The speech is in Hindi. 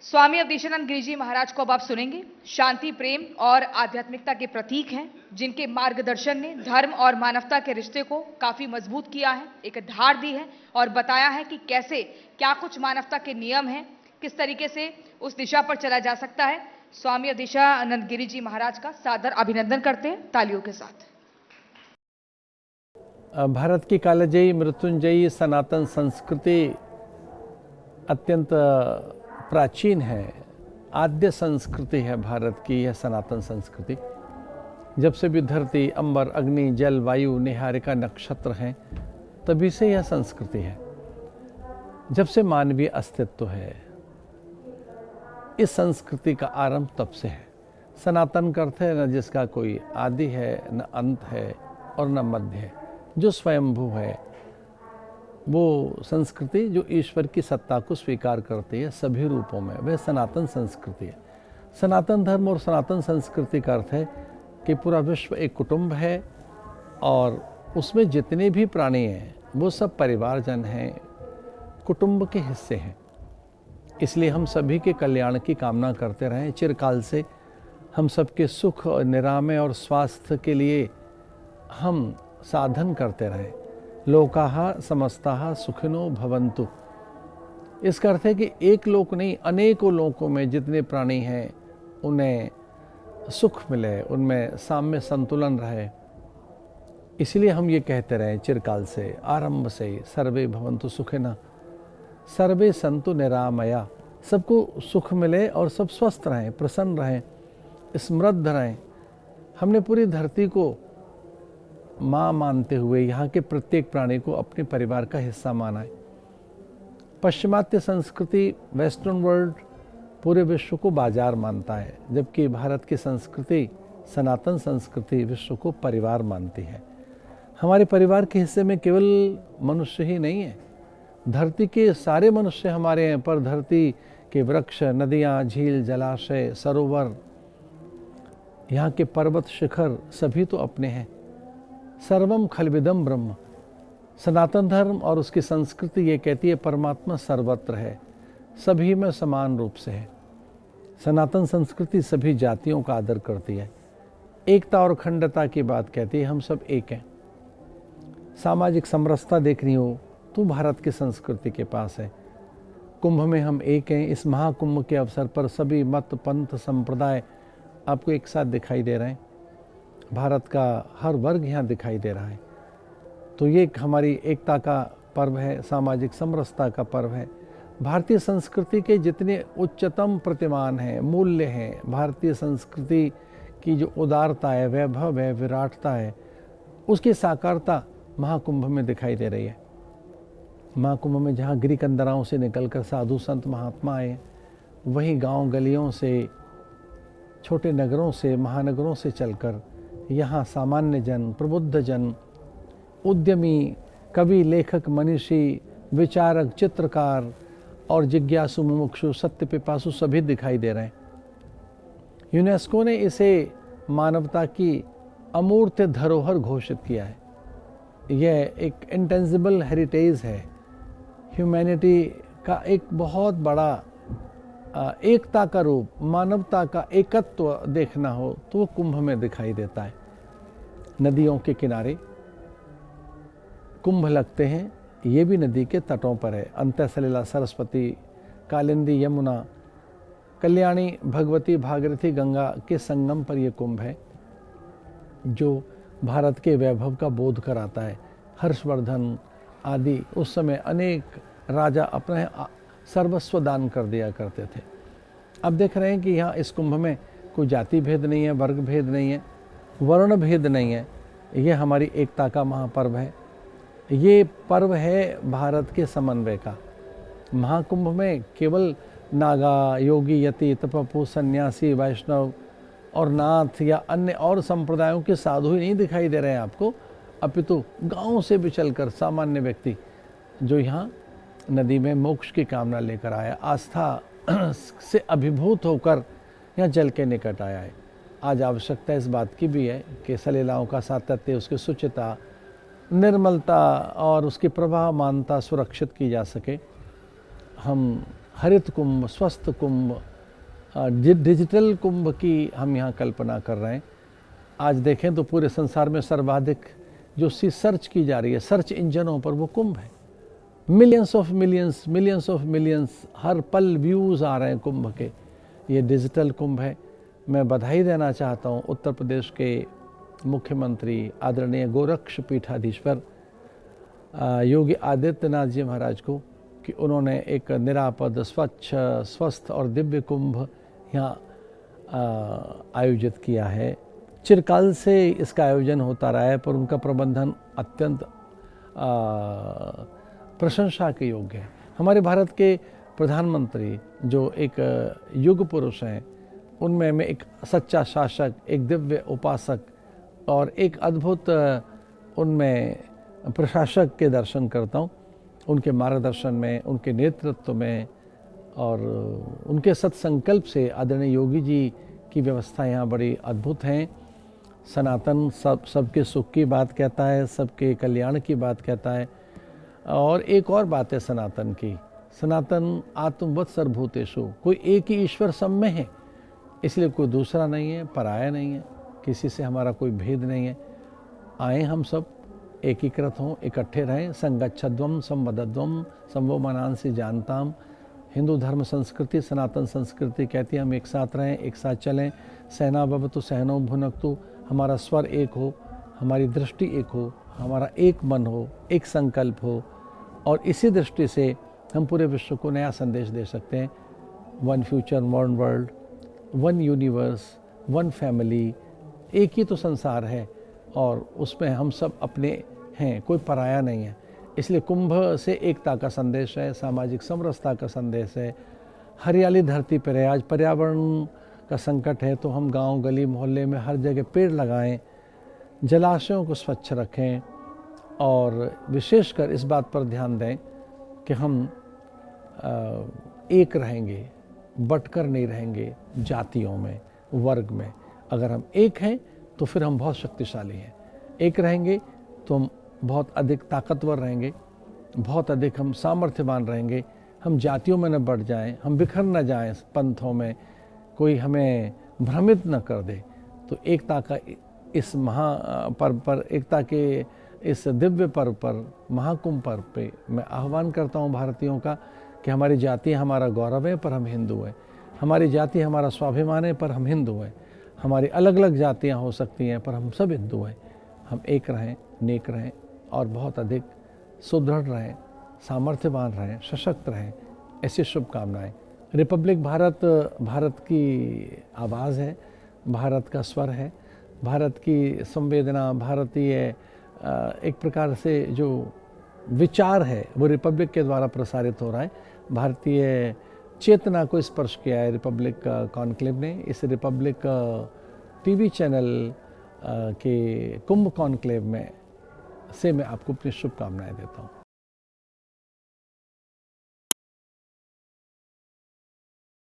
स्वामी अवधेशानंद गिरी जी महाराज को अब आप सुनेंगे। शांति, प्रेम और आध्यात्मिकता के प्रतीक हैं, जिनके मार्गदर्शन ने धर्म और मानवता के रिश्ते को काफी मजबूत किया है, एक धार दी है और बताया है कि कैसे क्या कुछ मानवता के नियम हैं, किस तरीके से उस दिशा पर चला जा सकता है। स्वामी अवधेशानंद गिरी जी महाराज का सादर अभिनंदन करते हैं तालियों के साथ। भारत की कालजयी मृत्युंजयी सनातन संस्कृति अत्यंत प्राचीन है, आद्य संस्कृति है भारत की यह सनातन संस्कृति। जब से भी धरती, अंबर, अग्नि, जल, वायु, निहारिका, नक्षत्र हैं, तभी से यह संस्कृति है। जब से मानवीय अस्तित्व है, इस संस्कृति का आरंभ तब से है। सनातन का अर्थ है न जिसका कोई आदि है, न अंत है और न मध्य है, जो स्वयंभू है। वो संस्कृति जो ईश्वर की सत्ता को स्वीकार करती है सभी रूपों में, वह सनातन संस्कृति है। सनातन धर्म और सनातन संस्कृति का अर्थ है कि पूरा विश्व एक कुटुंब है और उसमें जितने भी प्राणी हैं वो सब परिवारजन हैं, कुटुंब के हिस्से हैं। इसलिए हम सभी के कल्याण की कामना करते रहें। चिरकाल से हम सबके सुख और निरामय और स्वास्थ्य के लिए हम साधन करते रहें। लोकाः समस्ताः सुखिनो भवन्तु। इसका अर्थ है कि एक लोक नहीं, अनेकों लोकों में जितने प्राणी हैं उन्हें सुख मिले, उनमें साम्य संतुलन रहे। इसलिए हम ये कहते रहे चिरकाल से, आरंभ से ही, सर्वे भवन्तु सुखिनः, सर्वे सन्तु निरामया। सबको सुख मिले और सब स्वस्थ रहें, प्रसन्न रहें, समृद्ध रहें। हमने पूरी धरती को माँ मानते हुए यहाँ के प्रत्येक प्राणी को अपने परिवार का हिस्सा माना है। पश्चिमात्य संस्कृति, वेस्टर्न वर्ल्ड, पूरे विश्व को बाजार मानता है, जबकि भारत की संस्कृति, सनातन संस्कृति, विश्व को परिवार मानती है। हमारे परिवार के हिस्से में केवल मनुष्य ही नहीं है, धरती के सारे मनुष्य हमारे हैं, पर धरती के वृक्ष, नदियाँ, झील, जलाशय, सरोवर, यहाँ के पर्वत शिखर सभी तो अपने हैं। सर्वम खलविदम ब्रह्म। सनातन धर्म और उसकी संस्कृति ये कहती है परमात्मा सर्वत्र है, सभी में समान रूप से है। सनातन संस्कृति सभी जातियों का आदर करती है, एकता और अखंडता की बात कहती है, हम सब एक हैं। सामाजिक समरसता देखनी हो तो भारत की संस्कृति के पास है। कुंभ में हम एक हैं। इस महाकुंभ के अवसर पर सभी मत, पंथ, संप्रदाय आपको एक साथ दिखाई दे रहे हैं। भारत का हर वर्ग यहाँ दिखाई दे रहा है। तो ये हमारी एकता का पर्व है, सामाजिक समरसता का पर्व है। भारतीय संस्कृति के जितने उच्चतम प्रतिमान हैं, मूल्य हैं, भारतीय संस्कृति की जो उदारता है, वैभव है, विराटता है, उसकी साकारता महाकुंभ में दिखाई दे रही है। महाकुंभ में जहाँ गिरी कंदराओं से निकलकर साधु संत महात्मा आए, वही गांव गलियों से, छोटे नगरों से, महानगरों से चलकर यहाँ सामान्य जन, प्रबुद्ध जन, उद्यमी, कवि, लेखक, मनीषी, विचारक, चित्रकार और जिज्ञासु, मुमुक्षु, सत्य पिपासु सभी दिखाई दे रहे हैं। यूनेस्को ने इसे मानवता की अमूर्त धरोहर घोषित किया है। यह एक इंटेंजिबल हेरिटेज है, ह्यूमैनिटी का एक बहुत बड़ा एकता का रूप, मानवता का एकत्व देखना हो तो वो कुंभ में दिखाई देता है। नदियों के किनारे कुंभ लगते हैं, ये भी नदी के तटों पर है। अंतः सलिला, सरस्वती, कालिंदी, यमुना, कल्याणी, भगवती, भागीरथी, गंगा के संगम पर यह कुंभ है, जो भारत के वैभव का बोध कराता है। हर्षवर्धन आदि उस समय अनेक राजा अपने सर्वस्व दान कर दिया करते थे। अब देख रहे हैं कि यहाँ इस कुंभ में कोई जाति भेद नहीं है, वर्ग भेद नहीं है, वर्ण भेद नहीं है। ये हमारी एकता का महापर्व है। ये पर्व है भारत के समन्वय का। महाकुंभ में केवल नागा, योगी, यति, तपस्वी, सन्यासी, वैष्णव और नाथ या अन्य और संप्रदायों के साधु ही नहीं दिखाई दे रहे हैं आपको, अपितु गाँव से भी चलकर सामान्य व्यक्ति जो यहाँ नदी में मोक्ष की कामना लेकर आया, आस्था से अभिभूत होकर यहाँ जल के निकट आया है। आज आवश्यकता इस बात की भी है कि सलीलाओं का सातत्य, उसकी शुचिता, निर्मलता और उसकी प्रवाहमानता सुरक्षित की जा सके। हम हरित कुंभ, स्वस्थ कुंभ, डिजिटल कुंभ की हम यहाँ कल्पना कर रहे हैं। आज देखें तो पूरे संसार में सर्वाधिक जो सर्च की जा रही है सर्च इंजनों पर, वो कुंभ है। मिलियंस ऑफ मिलियंस हर पल व्यूज़ आ रहे हैं कुंभ के। ये डिजिटल कुंभ है। मैं बधाई देना चाहता हूँ उत्तर प्रदेश के मुख्यमंत्री आदरणीय गोरक्ष पीठाधीश्वर योगी आदित्यनाथ जी महाराज को कि उन्होंने एक निरापद, स्वच्छ, स्वस्थ और दिव्य कुंभ यहाँ आयोजित किया है। चिरकाल से इसका आयोजन होता रहा है, पर उनका प्रबंधन अत्यंत प्रशंसा के योग्य है। हमारे भारत के प्रधानमंत्री जो एक युग पुरुष हैं, उनमें मैं एक सच्चा शासक, एक दिव्य उपासक और एक अद्भुत उनमें प्रशासक के दर्शन करता हूँ। उनके मार्गदर्शन में, उनके नेतृत्व में और उनके सत्संकल्प से आदरणीय योगी जी की व्यवस्था यहाँ बड़ी अद्भुत हैं। सनातन सबके सुख की बात कहता है, सबके कल्याण की बात कहता है। और एक और बात है सनातन की, सनातन आत्मवत् सर्वभूतेषु, कोई एक ही ईश्वर सब में है, इसलिए कोई दूसरा नहीं है, पराया नहीं है, किसी से हमारा कोई भेद नहीं है। आए हम सब एकीकृत हों, इकट्ठे रहें। संगच्छध्वम संवदध्वम संवो मनांसि जानताम। हिंदू धर्म संस्कृति, सनातन संस्कृति कहती है हम एक साथ रहें, एक साथ चलें। सहना भवतु सहनौ भुनक्तु, हमारा स्वर एक हो, हमारी दृष्टि एक हो, हमारा एक मन हो, एक संकल्प हो, और इसी दृष्टि से हम पूरे विश्व को नया संदेश दे सकते हैं। One future, one world, one universe, one family, एक ही तो संसार है और उसमें हम सब अपने हैं, कोई पराया नहीं है। इसलिए कुंभ से एकता का संदेश है, सामाजिक समरसता का संदेश है। हरियाली धरती पर है। आज पर्यावरण का संकट है तो हम गांव, गली, मोहल्ले में हर जगह पेड़ लगाएं, जलाशयों को स्वच्छ रखें और विशेषकर इस बात पर ध्यान दें कि हम एक रहेंगे, बटकर नहीं रहेंगे जातियों में, वर्ग में। अगर हम एक हैं तो फिर हम बहुत शक्तिशाली हैं। एक रहेंगे तो हम बहुत अधिक ताकतवर रहेंगे, बहुत अधिक हम सामर्थ्यवान रहेंगे। हम जातियों में न बढ़ जाएं, हम बिखर न जाएं पंथों में, कोई हमें भ्रमित न कर दे। तो एकता का इस महापर्व पर, एकता के इस दिव्य पर्व पर, महाकुंभ पर्व पे मैं आह्वान करता हूँ भारतीयों का कि हमारी जाति हमारा गौरव है पर हम हिंदू हैं। हमारी जाति हमारा स्वाभिमान है पर हम हिंदू हैं। हमारी अलग अलग जातियाँ हो सकती हैं पर हम सब हिंदू हैं। हम एक रहें, नेक रहें और बहुत अधिक सुदृढ़ रहें, सामर्थ्यवान रहें, सशक्त रहें, ऐसी शुभकामनाएं। रिपब्लिक भारत भारत की आवाज़ है, भारत का स्वर है, भारत की संवेदना, भारतीय एक प्रकार से जो विचार है वो रिपब्लिक के द्वारा प्रसारित हो रहा है। भारतीय चेतना को स्पर्श किया है रिपब्लिक कॉन्क्लेव ने। इस रिपब्लिक टीवी चैनल के कुंभ कॉन्क्लेव में से मैं आपको अपनी शुभकामनाएं देता हूँ।